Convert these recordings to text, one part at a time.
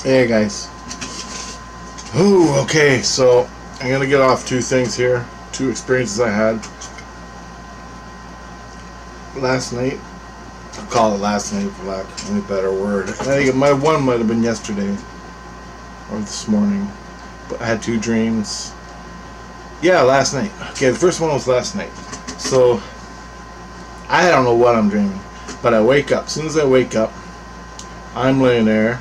Hey guys. Ooh, okay, so I'm gonna get off two things here, two experiences I had last night. I'll call it last night for lack of any better word. I think my one might have been yesterday or this morning, but I had two dreams. Yeah, last night. Okay, the first one was last night. So I don't know what I'm dreaming, but I wake up. As soon as I wake up, I'm laying there.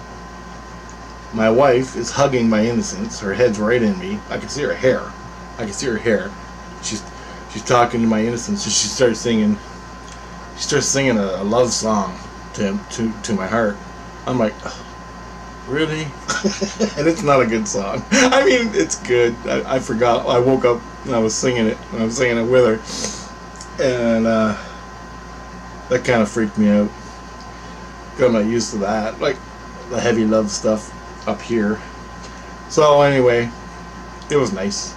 My wife is hugging my Innocence. Her head's right in me. I can see her hair. She's talking to my Innocence. And she starts singing. She starts singing a love song to my heart. I'm like, really? And it's not a good song. I mean, it's good. I forgot. I woke up and I was singing it. And I was singing it with her, and that kind of freaked me out. 'Cause I'm not used to that. Like the heavy love stuff up here. So anyway, it was nice.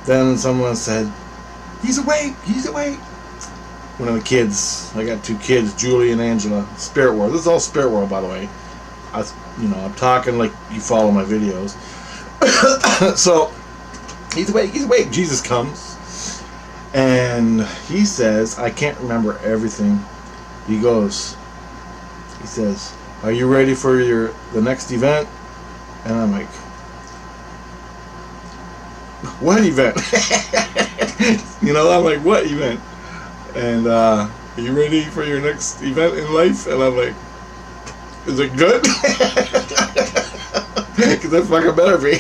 Then someone said, he's awake. One of the kids, I got two kids, Julie and Angela, Spirit World. This is all Spirit World, by the way. I'm talking like you follow my videos. So he's awake. Jesus comes and he says, I can't remember everything. He says, are you ready for the next event? And I'm like, what event? I'm like, what event? And are you ready for your next event in life? And I'm like, is it good? Because that fucking better be.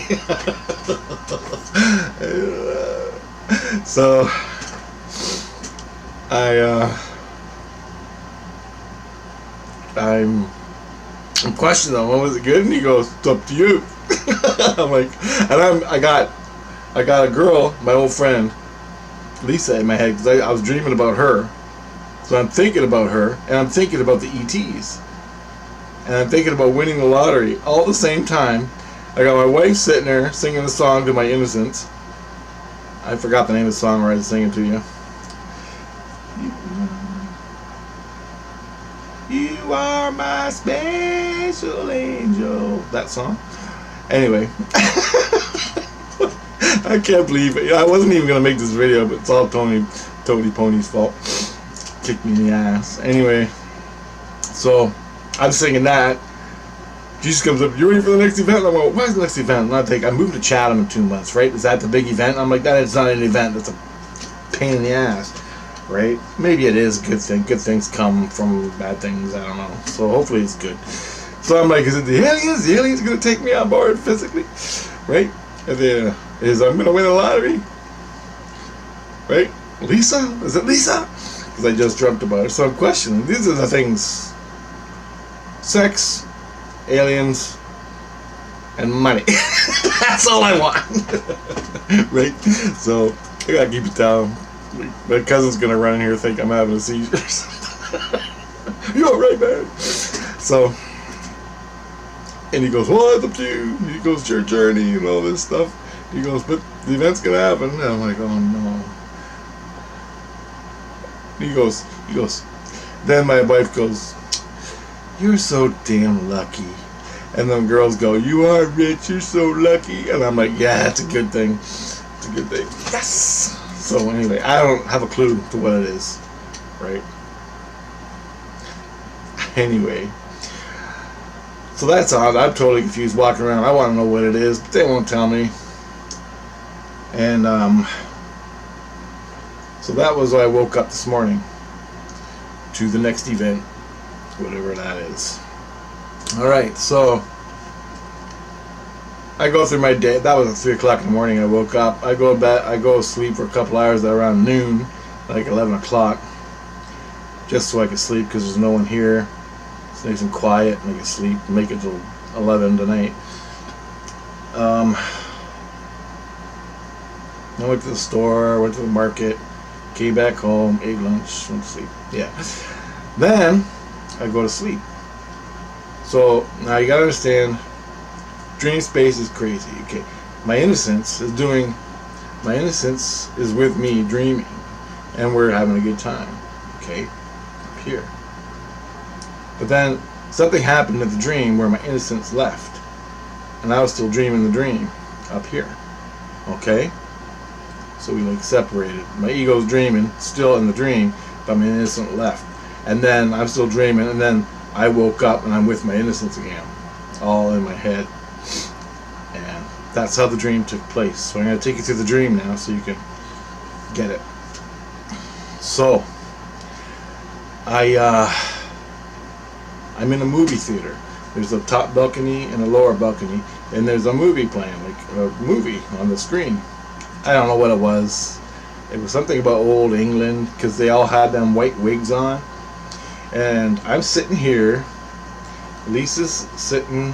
So I'm questioning him. Was it good? And he goes, it's up to you. I'm like, and I got a girl, my old friend Lisa, in my head because I was dreaming about her. So I'm thinking about her, and I'm thinking about the ETs, and I'm thinking about winning the lottery all at the same time. I got my wife sitting there singing the song to my Innocence. I forgot the name of the song where I was singing to you. You are my special angel. That song. Anyway. I can't believe it. I wasn't even going to make this video, but it's all Tony Pony's fault. Kicked me in the ass. Anyway. So, I'm singing that. Jesus comes up, you ready for the next event? I'm like, what's the next event? And I'm moving to Chatham in 2 months, right? Is that the big event? I'm like, that is not an event. That's a pain in the ass. Right? Maybe it is a good thing. Good things come from bad things. I don't know. So hopefully it's good. So I'm like, is it the aliens? The aliens are going to take me on board physically? Right? And then I'm going to win the lottery? Right? Lisa? Is it Lisa? Because I just dreamt about it. So I'm questioning. These are the things. Sex, aliens, and money. That's all I want. Right? So I got to keep it down. My cousin's gonna run in here and think I'm having a seizure. You alright, man? So, and he goes, well, it's up to you. He goes, it's your journey and all this stuff. He goes, but the event's gonna happen. And I'm like, oh no. He goes. Then my wife goes, you're so damn lucky. And then girls go, you are rich. You're so lucky. And I'm like, yeah, it's a good thing. It's a good thing. Yes. So anyway, I don't have a clue to what it is, right? Anyway, so that's odd. I'm totally confused walking around. I want to know what it is, but they won't tell me. And so that was why I woke up this morning to the next event, whatever that is. All right, so I go through my day. That was at 3 o'clock in the morning. I woke up. I go to bed. I go to sleep for a couple hours around noon, like 11 o'clock, just so I can sleep because there's no one here. It's nice and quiet, and I can sleep and make it till 11 tonight. I went to the store, went to the market, came back home, ate lunch, went to sleep. Yeah. Then I go to sleep. So now you gotta understand. Dream space is crazy. Okay, my Innocence is with me dreaming, and we're having a good time. Okay, up here. But then something happened in the dream where my innocence left, and I was still dreaming the dream up here. Okay, so we like separated. My ego's dreaming, still in the dream, but my innocence left. And then I'm still dreaming, and then I woke up and I'm with my innocence again, all in my head. And that's how the dream took place. So I'm going to take you through the dream now so you can get it. So I'm in a movie theater. There's a top balcony and a lower balcony, and there's a movie playing, like a movie on the screen. I don't know what it was. It was something about old England, because they all had them white wigs on. And I'm sitting here. Lisa's sitting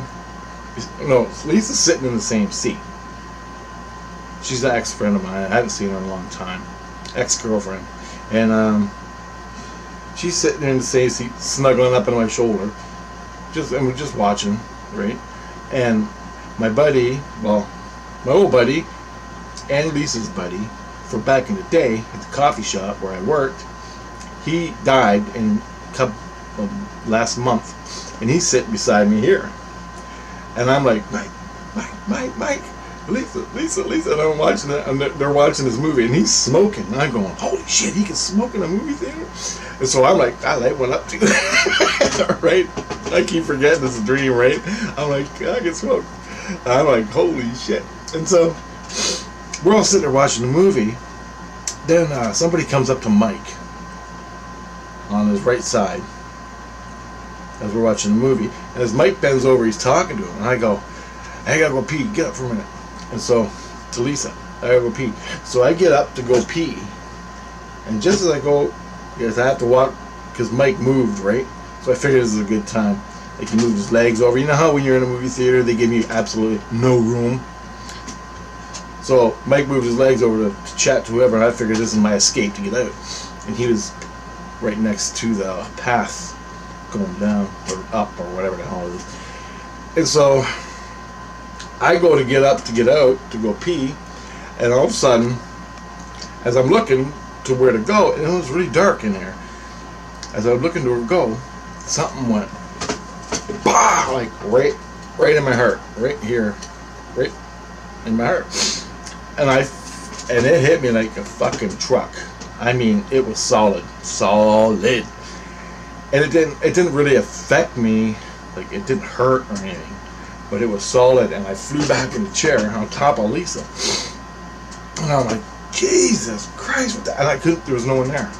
in the same seat. She's an ex-friend of mine. I haven't seen her in a long time. Ex-girlfriend. And she's sitting in the same seat, snuggling up on my shoulder. And we're just watching, right? And my buddy, well, my old buddy, and Lisa's buddy, from back in the day at the coffee shop where I worked, he died in last month, and he's sitting beside me here. And I'm like, Mike, Lisa, and I'm watching it, and they're watching this movie, and he's smoking, and I'm going, holy shit, he can smoke in a movie theater? And so I'm like, I light one up too. Right? I keep forgetting this is a dream, right? I'm like, I can smoke. And I'm like, holy shit. And so we're all sitting there watching the movie. Then somebody comes up to Mike on his right side as we're watching the movie. And as Mike bends over, he's talking to him. And I go, I gotta go pee. Get up for a minute. And so, to Lisa, I gotta go pee. So I get up to go pee. And just as I go, because I have to walk, because Mike moved, right? So I figured this is a good time. Like, he moved his legs over. You know how when you're in a movie theater, they give you absolutely no room? So Mike moved his legs over to chat to whoever, and I figured this is my escape to get out. And he was right next to the path going down, or up, or whatever the hell it is. And so I go to get up to get out, to go pee, and all of a sudden, as I'm looking to where to go, and it was really dark in there, as I was looking to go, something went, bah, like right in my heart, right here, right in my heart. And it hit me like a fucking truck. I mean, it was solid. And it didn't really affect me, like it didn't hurt or anything, but it was solid. And I flew back in the chair on top of Lisa, and I'm like, Jesus Christ! What the? And I couldn't. There was no one there.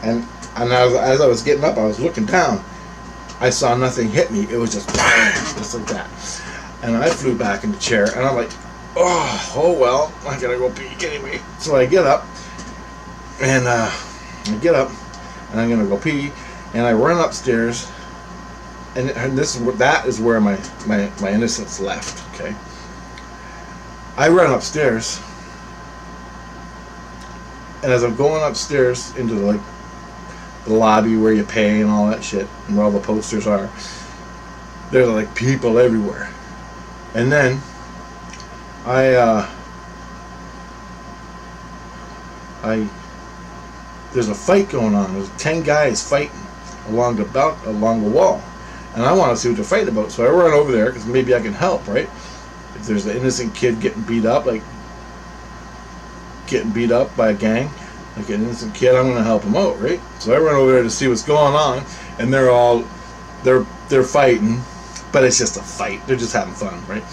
And as I was getting up, I was looking down. I saw nothing hit me. It was just like that. And I flew back in the chair, and I'm like, oh well, I gotta go pee anyway. So I get up, and I'm gonna go pee, and I run upstairs, and that is where my innocence left. Okay, I run upstairs, and as I'm going upstairs into the lobby where you pay and all that shit, and where all the posters are, there's like people everywhere, and then there's a fight going on. There's 10 guys fighting along the wall, and I want to see what they're fighting about. So I run over there because maybe I can help, right? If there's an innocent kid getting beat up by a gang, like an innocent kid, I'm gonna help him out, right? So I run over there to see what's going on, and they're fighting, but it's just a fight. They're just having fun, right?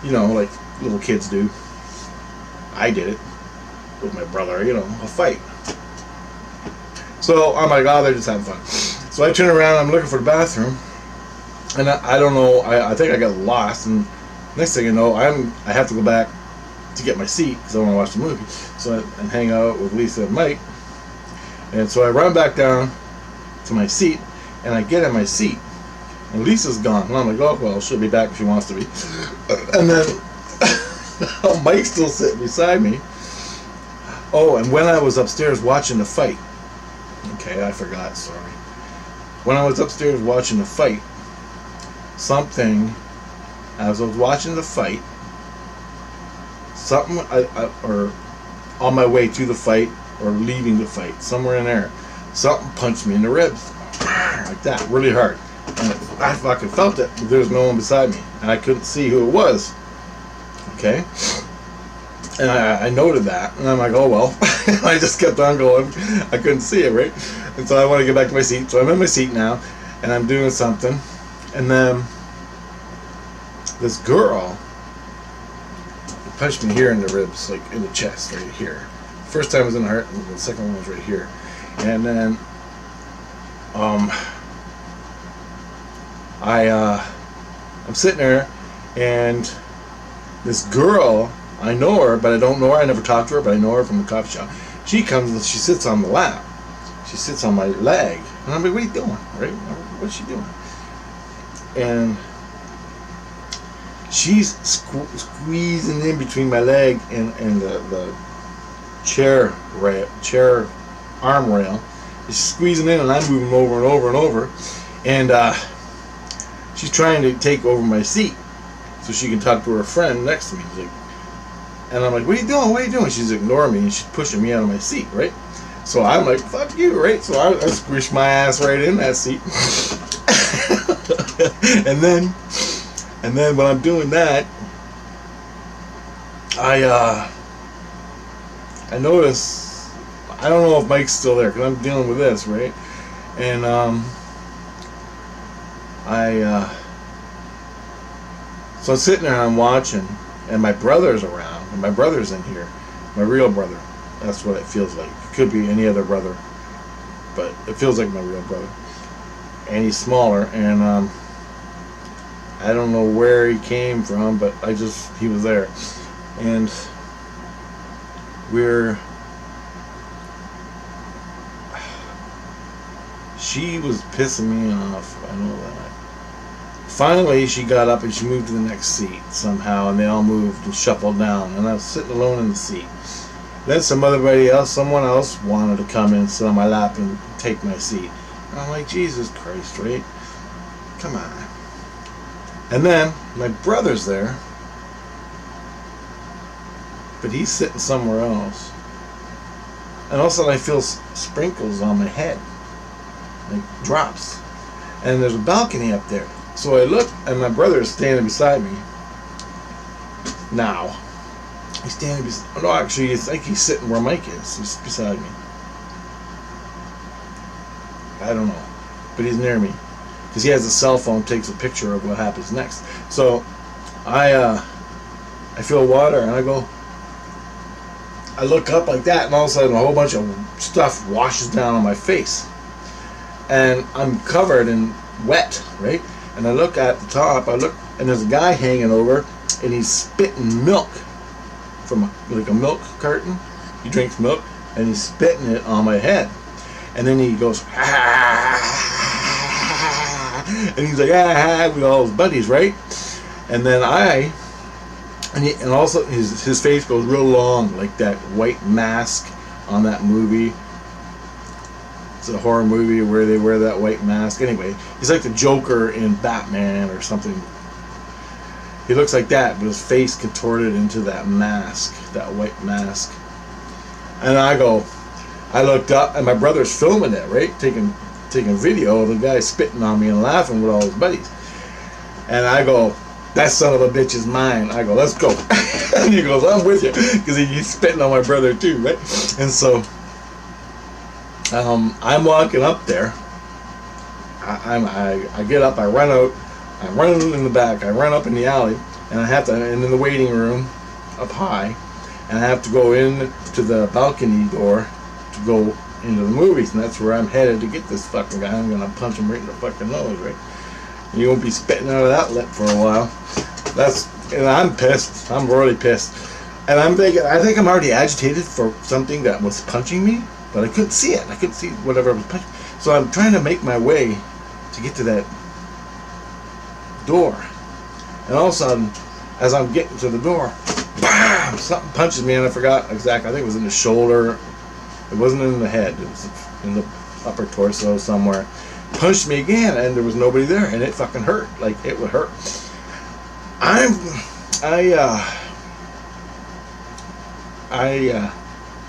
You know, like little kids do. I did it with my brother, you know, a fight. So I'm like, oh, they're just having fun. So I turn around, I'm looking for the bathroom, and I don't know, I think I got lost, and next thing you know, I have to go back to get my seat because I want to watch the movie. So I hang out with Lisa and Mike, and so I run back down to my seat, and I get in my seat, and Lisa's gone, and I'm like, oh well, she'll be back if she wants to be. And then Mike's still sitting beside me. Oh, and when I was upstairs watching the fight, okay, I forgot, sorry. When I was upstairs watching the fight, as I was watching the fight, or on my way to the fight, or leaving the fight, somewhere in there, something punched me in the ribs, like that, really hard. and I fucking felt it. There was no one beside me, and I couldn't see who it was. Okay, and I noted that, and I'm like, oh well. I just kept on going. I couldn't see it, right? And so I want to get back to my seat. So I'm in my seat now, and I'm doing something, and then this girl punched me here in the ribs, like in the chest, right here. First time was in the heart, and the second one was right here. And then, I'm sitting there, and this girl, I know her, but I don't know her. I never talked to her, but I know her from the coffee shop. She comes and she sits on the lap. She sits on my leg, and I'm like, "What are you doing? Right? What's she doing?" And she's squeezing in between my leg and the chair arm rail. She's squeezing in, and I'm moving over and over and over. And she's trying to take over my seat so she can talk to her friend next to me. She's like, and I'm like, "What are you doing? What are you doing?" She's ignoring me, and she's pushing me out of my seat, right? So I'm like, "Fuck you," right? So I squished my ass right in that seat. And then when I'm doing that, I notice, I don't know if Mike's still there because I'm dealing with this, right? And so I'm sitting there and I'm watching, and my brother's around, and my brother's in here, my real brother. That's what it feels like. It could be any other brother, but it feels like my real brother. And he's smaller, and I don't know where he came from, but he was there. And she was pissing me off, I know that. Finally, she got up and she moved to the next seat somehow, and they all moved and shuffled down, and I was sitting alone in the seat. Then someone else wanted to come in, sit on my lap and take my seat. And I'm like, Jesus Christ, right? Come on. And then my brother's there, but he's sitting somewhere else. And all of a sudden I feel sprinkles on my head, like drops. And there's a balcony up there. So I look, and my brother is standing beside me. Now, he's standing beside. No, actually, it's like he's sitting where Mike is. He's beside me. I don't know, but he's near me because he has a cell phone. Takes a picture of what happens next. So I feel water, and I look up like that, and all of a sudden a whole bunch of stuff washes down on my face, and I'm covered in wet, right? And I look at the top, and there's a guy hanging over, and he's spitting milk from like a milk carton. He drinks milk, and he's spitting it on my head. And then he goes, and he's like, with all his buddies, right? And then and also his face goes real long, like that white mask on that movie. It's a horror movie where they wear that white mask. Anyway, he's like the Joker in Batman or something. He looks like that, but his face contorted into that mask, that white mask. And I looked up, and my brother's filming it, right? Taking video of the guy spitting on me and laughing with all his buddies. And I go, that son of a bitch is mine. I go, let's go. And he goes, I'm with you, because he's spitting on my brother too, right? And so I'm walking up there. I get up, I run out, I run in the back, I run up in the alley, and and in the waiting room up high, and I have to go in to the balcony door to go into the movies, and that's where I'm headed to get this fucking guy. I'm gonna punch him right in the fucking nose, right? You won't be spitting out of that lip for a while. And I'm pissed. I'm really pissed. And I'm thinking, I think I'm already agitated for something that was punching me, but I couldn't see it. I couldn't see whatever was punching. So I'm trying to make my way to get to that door. And all of a sudden, as I'm getting to the door, bam! Something punches me, and I forgot exactly. I think it was in the shoulder. It wasn't in the head. It was in the upper torso somewhere. Punched me again, and there was nobody there, and it fucking hurt. Like, it would hurt.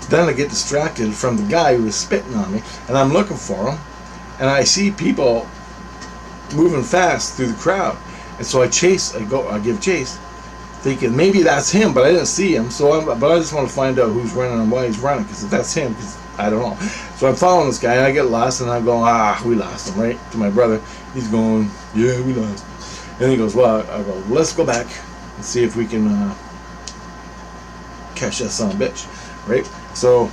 Then I get distracted from the guy who was spitting on me, and I'm looking for him, and I see people moving fast through the crowd. And so I give chase, thinking maybe that's him, but I didn't see him. But I just want to find out who's running and why he's running, because if that's him, because I don't know. So I'm following this guy, and I get lost, and I'm going, we lost him, right? To my brother, he's going, yeah, we lost. And he goes, well, I go, let's go back and see if we can catch that son of a bitch, right? So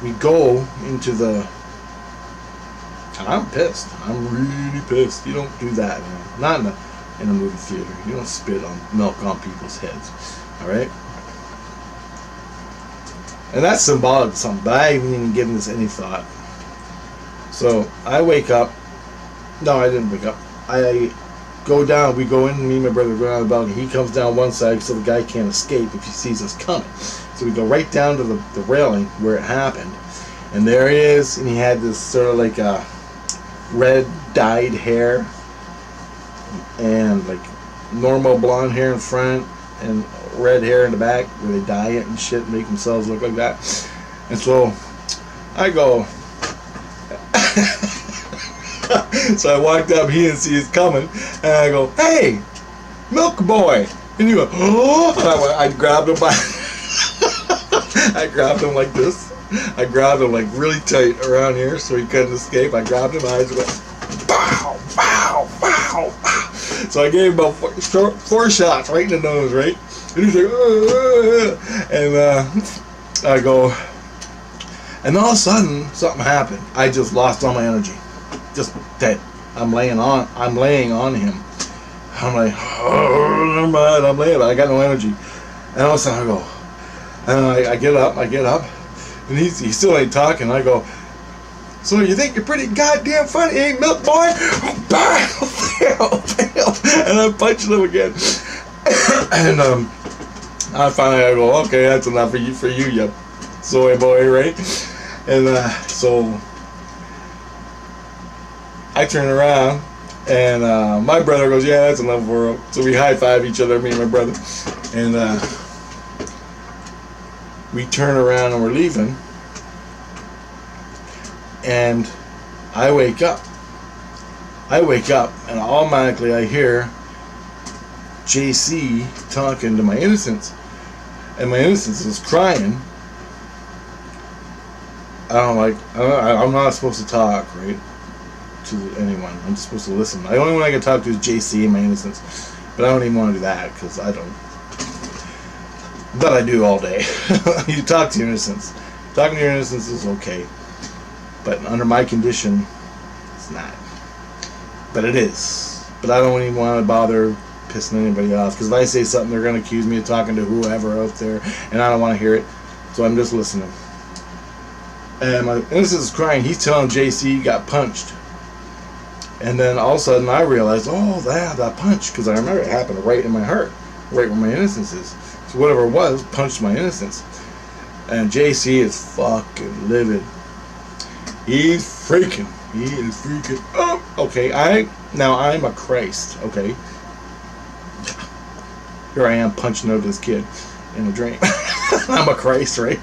we go into the, and I'm pissed. I'm really pissed. You don't do that, man. Not in a movie theater. You don't spit on milk on people's heads, all right? And that's symbolic of something, but I haven't even given this any thought. So I wake up. No, I didn't wake up. I go down. We go in. Me and my brother go down the balcony. He comes down one side so the guy can't escape if he sees us coming. So we go right down to the railing where it happened. And there he is. And he had this sort of like a red dyed hair. And like normal blonde hair in front. And red hair in the back where they dye it and shit and make themselves look like that. And so I go. So I walked up, he didn't see us coming, and I go, hey, milk boy. And he goes, oh, and I grabbed him by I grabbed him like this. I grabbed him like really tight around here so he couldn't escape. I grabbed him, and I just went, bow, bow, bow, bow. So I gave him about four shots right in the nose, right? And he's like, and I go, and all of a sudden, something happened. I just lost all my energy. Just dead. I'm laying on him. I'm like, I'm laying. I got no energy. And all of a sudden I go, and I get up, and he still ain't talking. I go, so you think you're pretty goddamn funny, ain't milk boy? And I punched him again. And I finally go, okay, that's enough for you, you soy boy, right? And so I turn around, and my brother goes, yeah, that's enough for him. So we high-five each other, me and my brother, and we turn around and we're leaving, and I wake up, and automatically I hear JC talking to my Innocence, and my Innocence was crying. I'm not supposed to talk, right, to anyone. I'm just supposed to listen. The only one I can talk to is JC and my Innocence, but I don't even want to do that because I don't. But I do all day. You talk to your Innocence. Talking to your Innocence is okay, but under my condition, it's not. But it is. But I don't even want to bother pissing anybody off, because if I say something, they're going to accuse me of talking to whoever out there, and I don't want to hear it. So I'm just listening. And my Innocence is crying. He's telling JC he got punched. And then all of a sudden I realized, oh, that punch, because I remember it happened right in my heart, right where my Innocence is. So whatever it was, punched my Innocence. And JC is fucking livid. He's freaking. He is freaking. Oh, okay. I'm a Christ. Okay. Here I am punching out this kid in a dream. I'm a Christ, right?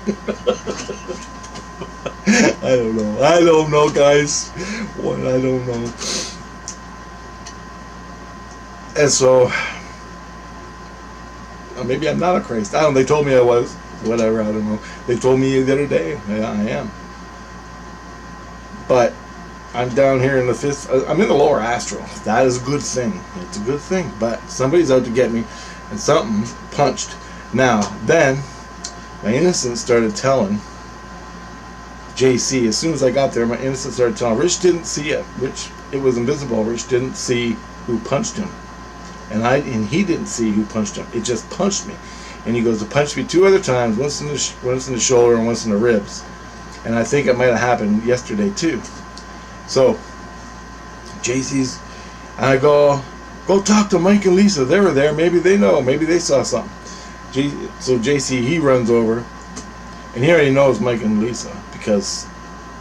I don't know, guys. What? I don't know. And so, maybe I'm not a Christ. I don't know. They told me I was. Whatever, I don't know. They told me the other day. Yeah, I am. But I'm down here in the fifth. I'm in the lower astral. That is a good thing. It's a good thing. But somebody's out to get me, and something punched. Now, then, my Innocence started telling JC. As soon as I got there, my Innocence started telling. Rich didn't see it. It was invisible. Rich didn't see who punched him, and he didn't see who punched him. It just punched me. And he goes to punch me 2 other times, once in the shoulder and once in the ribs. And I think it might have happened yesterday too. So JC's, and I go talk to Mike and Lisa. They were there. Maybe they know. Maybe they saw something. So JC, he runs over, and he already knows Mike and Lisa because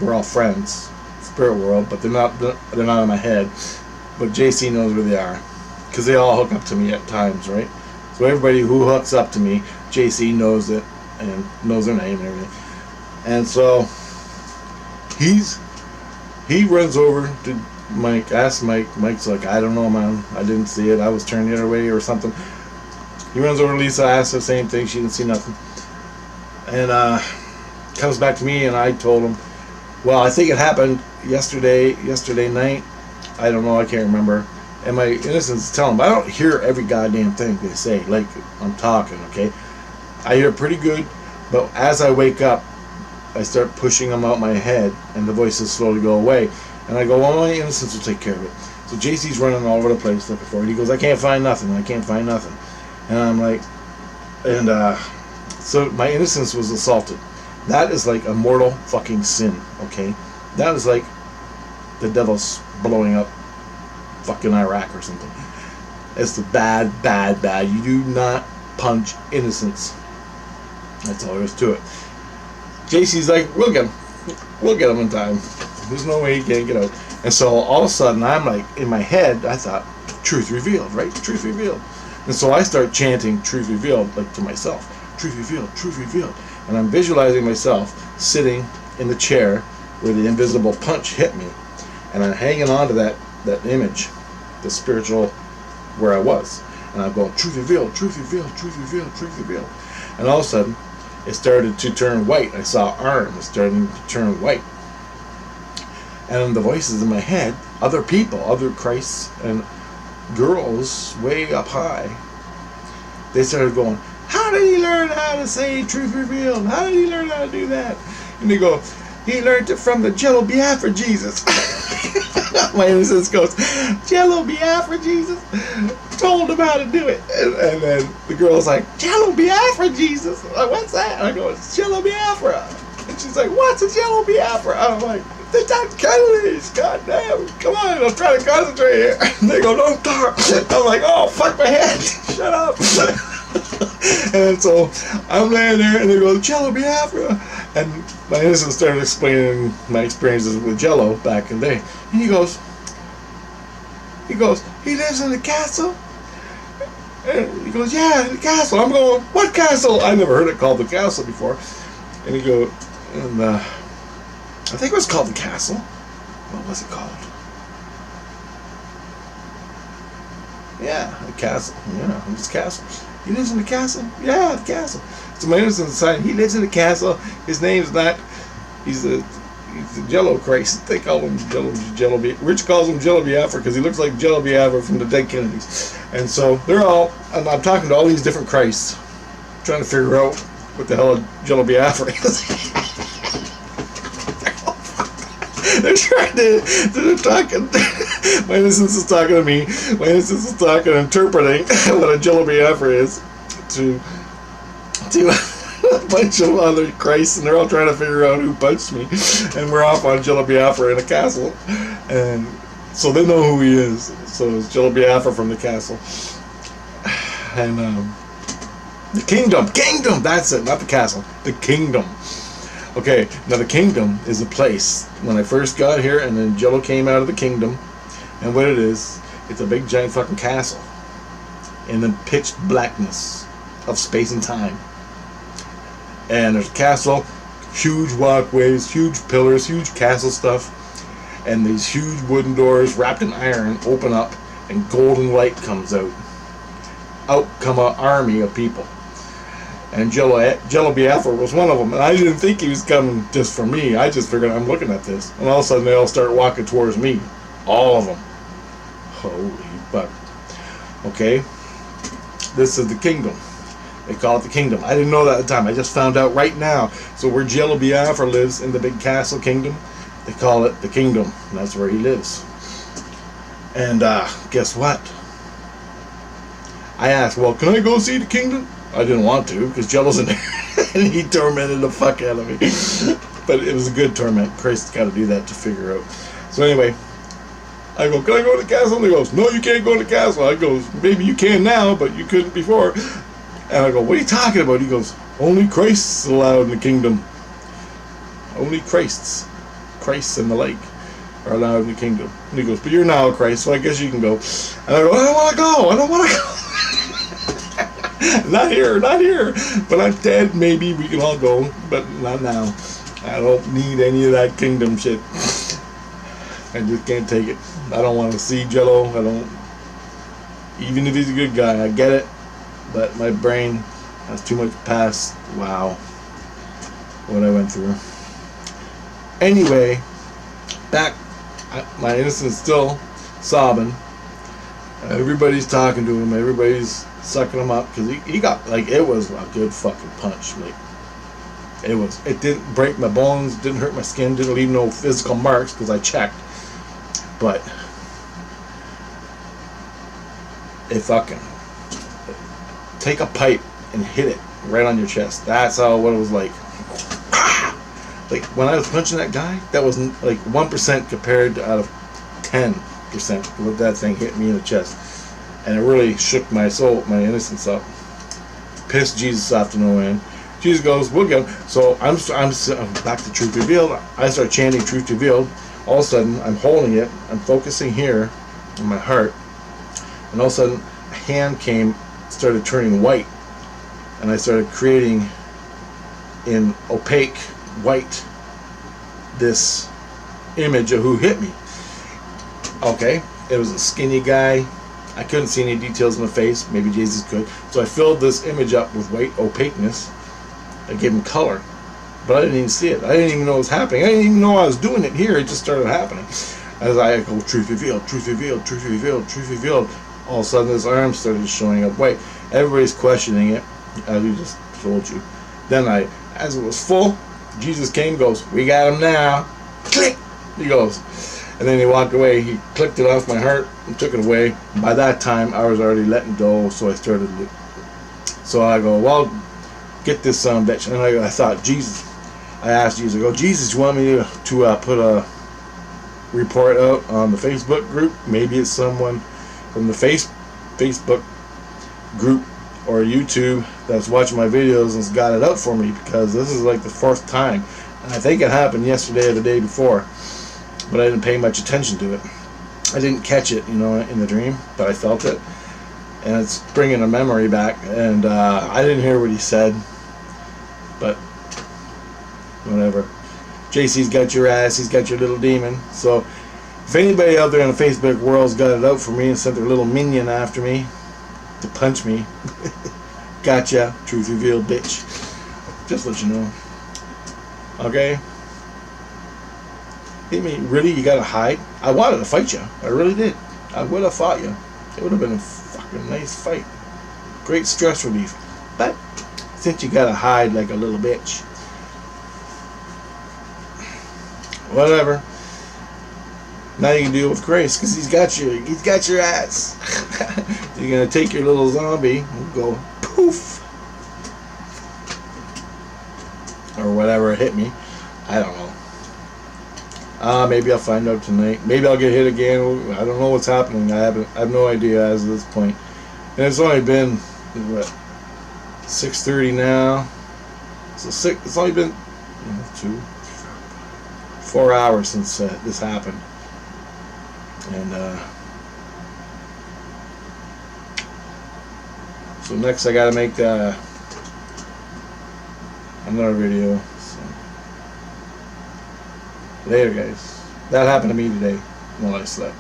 we're all friends, spirit world. But they're not in my head. But JC knows where they are because they all hook up to me at times, right? So everybody who hooks up to me, JC knows it and knows their name and everything. And so he's He runs over to Mike, asks Mike. Mike's like, I don't know, man. I didn't see it. I was turned the other way or something. He runs over to Lisa, asks the same thing. She didn't see nothing. And comes back to me, and I told him, well, I think it happened yesterday night. I don't know. I can't remember. And my innocence tell him, I don't hear every goddamn thing they say. Like, I'm talking, okay? I hear pretty good, but as I wake up, I start pushing them out my head, and the voices slowly go away. And I go, well, my innocence will take care of it. So JC's running all over the place looking for it. He goes, I can't find nothing. I can't find nothing. And I'm like, and so my innocence was assaulted. That is like a mortal fucking sin, okay? That is like the devil's blowing up fucking Iraq or something. It's the bad, bad, bad. You do not punch innocence. That's all there is to it. JC's like, we'll get him in time. There's no way he can't get out. And so all of a sudden, I'm like, in my head, I thought, truth revealed, right? Truth revealed. And so I start chanting truth revealed, like to myself. Truth revealed, truth revealed. And I'm visualizing myself sitting in the chair where the invisible punch hit me. And I'm hanging on to that image, the spiritual, where I was. And I'm going, truth revealed, truth revealed, truth revealed, truth revealed. And all of a sudden, it started to turn white. I saw arms starting to turn white. And the voices in my head, other people, other Christs and girls way up high, they started going, how did he learn how to say truth revealed? How did he learn how to do that? And they go, he learned it from the Jello Biafra Jesus. My innocence goes, Jello Biafra Jesus told him how to do it. And then the girl's like, Jello Biafra Jesus? I'm like, what's that? And I go, it's Jello Biafra. And she's like, what's a Jello Biafra? I'm like, the Dutch Kennedys, goddamn, come on, I'm trying to concentrate here. And they go, don't talk. I'm like, oh, fuck my head, shut up. And so I'm laying there, and they go, Jello Biafra. And my innocence started explaining my experiences with Jello back in the day. And he goes, he lives in the castle? And he goes, yeah, the castle. I'm going, what castle? I never heard it called the castle before. And he goes, and I think it was called the castle. What was it called? Yeah, the castle. Yeah, it's castle. He lives in the castle? Yeah, the castle. So my innocent decided he lives in the castle. His name's not, he's the Jello Christ. They call him Jello Rich calls him Jello Biafra because he looks like Jello Biafra from the dead Kennedys. And so they're all, and I'm talking to all these different Christs, trying to figure out what the hell Jello Biafra is. They're talking. My innocence is talking to me. My innocence is talking, interpreting what a Jello Biafra is to a bunch of other Christs, and they're all trying to figure out who punched me. And we're off on Jello Biafra in a castle, and so they know who he is. So it's Jello Biafra from the castle, and the kingdom. That's it, not the castle. The kingdom. Okay, now the kingdom is a place. When I first got here, and then Jello came out of the kingdom, and what it is, it's a big giant fucking castle in the pitch blackness of space and time. And there's a castle, huge walkways, huge pillars, huge castle stuff, and these huge wooden doors wrapped in iron open up, and golden light comes out. Out come an army of people. And Jello Biafra was one of them. And I didn't think he was coming just for me. I just figured, I'm looking at this. And all of a sudden, they all start walking towards me. All of them. Holy fuck. Okay? This is the kingdom. They call it the kingdom. I didn't know that at the time. I just found out right now. So where Jello Biafra lives in the big castle kingdom, they call it the kingdom. And that's where he lives. And guess what? I asked, well, can I go see the kingdom? I didn't want to, because Jello's in there, and he tormented the fuck out of me. But it was a good torment. Christ's got to do that to figure out. So anyway, I go, can I go to the castle? And he goes, no, you can't go to the castle. I go, maybe you can now, but you couldn't before. And I go, what are you talking about? He goes, only Christ's allowed in the kingdom. Only Christ's and the lake are allowed in the kingdom. And he goes, but you're now a Christ, so I guess you can go. And I go, I don't want to go. Not here. But I'm dead, maybe we can all go, but not now. I don't need any of that kingdom shit. I just can't take it. I don't want to see Jello. I don't. Even if he's a good guy, I get it. But my brain has too much past. Wow. What I went through. Anyway, back. My Innocence still sobbing. Everybody's talking to him. Everybody's sucking him up because he got, like, it was a good fucking punch. Like, it didn't break my bones, didn't hurt my skin, didn't leave no physical marks because I checked. But it fucking, take a pipe and hit it right on your chest. That's what it was like. Like when I was punching that guy, that was like 1% compared to out of 10% what that thing hit me in the chest, and it really shook my soul, my innocence up. Pissed Jesus off to no end. Jesus goes, we'll get him. So I'm back to Truth Revealed. I start chanting Truth Revealed. All of a sudden, I'm holding it. I'm focusing here in my heart, and all of a sudden, a hand started turning white, and I started creating in opaque white this image of who hit me. Okay, it was a skinny guy. I couldn't see any details in the face. Maybe Jesus could. So I filled this image up with white opaqueness. I gave him color, but I didn't even see it. I didn't even know it was happening. I didn't even know I was doing it here. It just started happening. As I go, Truth Revealed, Truth Revealed, Truth Revealed, Truth Revealed. All of a sudden, his arm started showing up white. Everybody's questioning it, as we just told you. Then as it was full, Jesus came, goes, we got him now. Click! He goes. And then he walked away. He clicked it off my heart and took it away. By that time, I was already letting go, so I started. So I go, well, get this son of a bitch. And I thought, Jesus. I asked Jesus, I go, Jesus, you want me to put a report out on the Facebook group? Maybe it's someone from the Facebook group or YouTube that's watching my videos and's got it up for me, because this is like the fourth time. And I think it happened yesterday or the day before, but I didn't pay much attention to it. I didn't catch it, in the dream, but I felt it, and it's bringing a memory back. And I didn't hear what he said, but whatever. JC's got your ass. He's got your little demon. So if anybody out there in the Facebook world's got it out for me and sent their little minion after me to punch me, gotcha. Truth Revealed, bitch. Just let you know. Okay? I mean, really, you gotta hide? I wanted to fight you. I really did. I would have fought you. It would have been a fucking nice fight. Great stress relief. But since you gotta hide like a little bitch, whatever. Now you can deal with grace, because he's got your ass. You're gonna take your little zombie and go poof, or whatever hit me. I don't know. Maybe I'll find out tonight. Maybe I'll get hit again. I don't know what's happening. I have no idea as of this point. And it's only been what, 6:30 now. So it's only been 4 hours since this happened. And so next I gotta make another video. So later, guys. That happened to me today while I slept.